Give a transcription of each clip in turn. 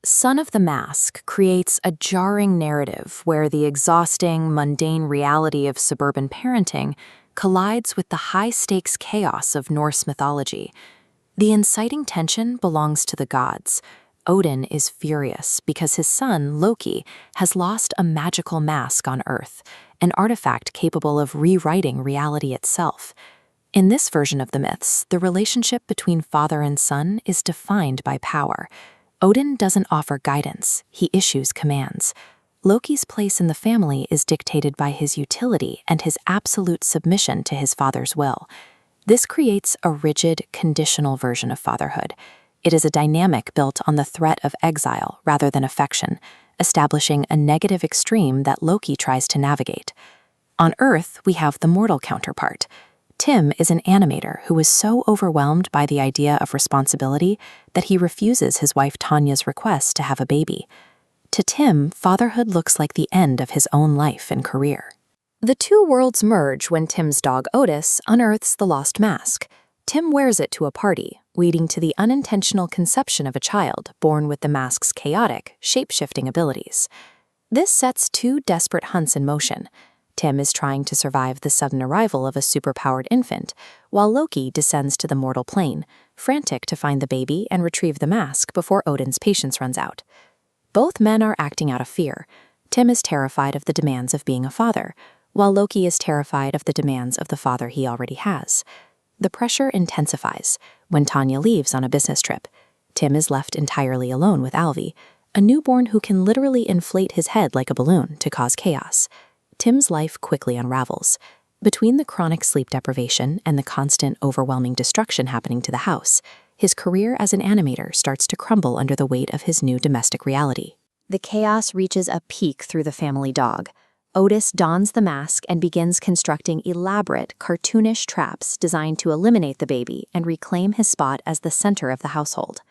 Son of the Mask creates a jarring narrative where the exhausting, mundane reality of suburban parenting collides with the high-stakes chaos of Norse mythology. The inciting tension belongs to the gods. Odin is furious because his son, Loki, has lost a magical mask on Earth, an artifact capable of rewriting reality itself. In this version of the myths, the relationship between father and son is defined by power. Odin doesn't offer guidance, he issues commands. Loki's place in the family is dictated by his utility and his absolute submission to his father's will. This creates a rigid, conditional version of fatherhood. It is a dynamic built on the threat of exile rather than affection, establishing a negative extreme that Loki tries to navigate. On Earth, we have the mortal counterpart. Tim is an animator who is so overwhelmed by the idea of responsibility that he refuses his wife Tanya's request to have a baby. To Tim, fatherhood looks like the end of his own life and career. The two worlds merge when Tim's dog Otis unearths the lost mask. Tim wears it to a party, leading to the unintentional conception of a child born with the mask's chaotic, shape-shifting abilities. This sets two desperate hunts in motion. Tim is trying to survive the sudden arrival of a superpowered infant, while Loki descends to the mortal plane, frantic to find the baby and retrieve the mask before Odin's patience runs out. Both men are acting out of fear. Tim is terrified of the demands of being a father, while Loki is terrified of the demands of the father he already has. The pressure intensifies when Tanya leaves on a business trip. Tim is left entirely alone with Alvi, a newborn who can literally inflate his head like a balloon to cause chaos. Tim's life quickly unravels. Between the chronic sleep deprivation and the constant, overwhelming destruction happening to the house, his career as an animator starts to crumble under the weight of his new domestic reality. The chaos reaches a peak through the family dog. Otis dons the mask and begins constructing elaborate, cartoonish traps designed to eliminate the baby and reclaim his spot as the center of the household.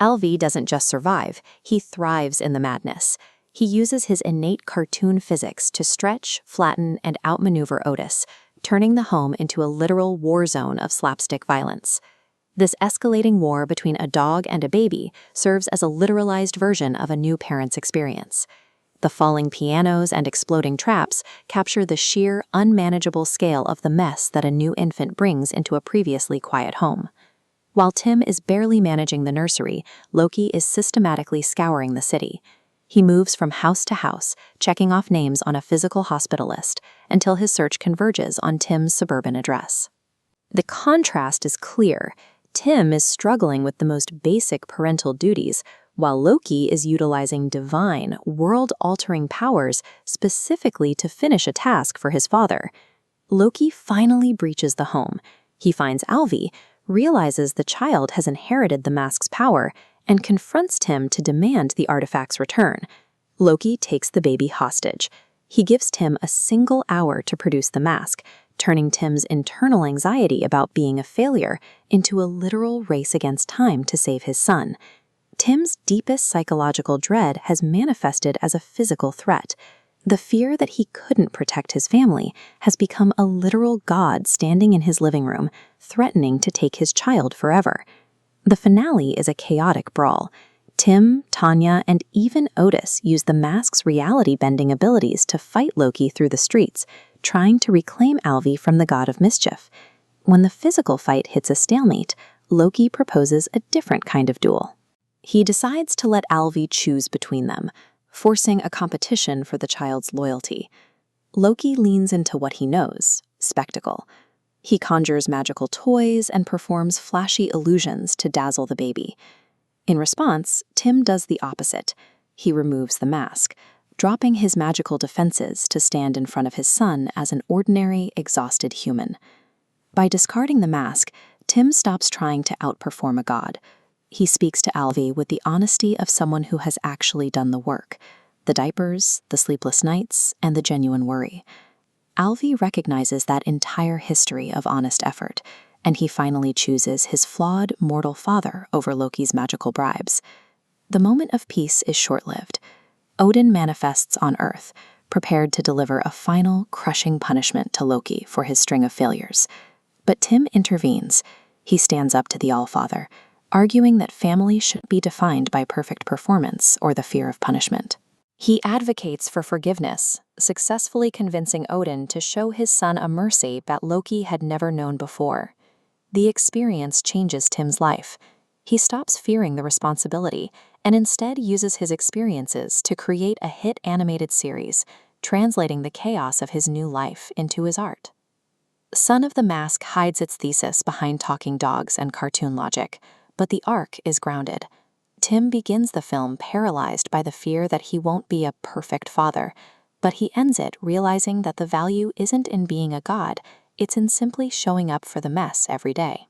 Alvi doesn't just survive, he thrives in the madness. He uses his innate cartoon physics to stretch, flatten, and outmaneuver Otis, turning the home into a literal war zone of slapstick violence. This escalating war between a dog and a baby serves as a literalized version of a new parent's experience. The falling pianos and exploding traps capture the sheer, unmanageable scale of the mess that a new infant brings into a previously quiet home. While Tim is barely managing the nursery, Loki is systematically scouring the city. He moves from house to house, checking off names on a physical hospital list, until his search converges on Tim's suburban address. The contrast is clear. Tim is struggling with the most basic parental duties, while Loki is utilizing divine, world-altering powers specifically to finish a task for his father. Loki finally breaches the home. He finds Alvi, realizes the child has inherited the mask's power, and confronts Tim to demand the artifact's return. Loki takes the baby hostage. He gives Tim a single hour to produce the mask, turning Tim's internal anxiety about being a failure into a literal race against time to save his son. Tim's deepest psychological dread has manifested as a physical threat. The fear that he couldn't protect his family has become a literal god standing in his living room, threatening to take his child forever. The finale is a chaotic brawl. Tim, Tanya, and even Otis use the mask's reality-bending abilities to fight Loki through the streets, trying to reclaim Alvi from the god of mischief. When the physical fight hits a stalemate, Loki proposes a different kind of duel. He decides to let Alvi choose between them, forcing a competition for the child's loyalty. Loki leans into what he knows: spectacle. He conjures magical toys and performs flashy illusions to dazzle the baby. In response, Tim does the opposite. He removes the mask, dropping his magical defenses to stand in front of his son as an ordinary, exhausted human. By discarding the mask, Tim stops trying to outperform a god. He speaks to Alvi with the honesty of someone who has actually done the work: the diapers, the sleepless nights, and the genuine worry. Alvi recognizes that entire history of honest effort, and he finally chooses his flawed, mortal father over Loki's magical bribes. The moment of peace is short-lived. Odin manifests on Earth, prepared to deliver a final, crushing punishment to Loki for his string of failures. But Tim intervenes. He stands up to the Allfather, arguing that family shouldn't be defined by perfect performance or the fear of punishment. He advocates for forgiveness, successfully convincing Odin to show his son a mercy that Loki had never known before. The experience changes Tim's life. He stops fearing the responsibility and instead uses his experiences to create a hit animated series, translating the chaos of his new life into his art. Son of the Mask hides its thesis behind talking dogs and cartoon logic, but the arc is grounded. Tim begins the film paralyzed by the fear that he won't be a perfect father, but he ends it realizing that the value isn't in being a god, it's in simply showing up for the mess every day.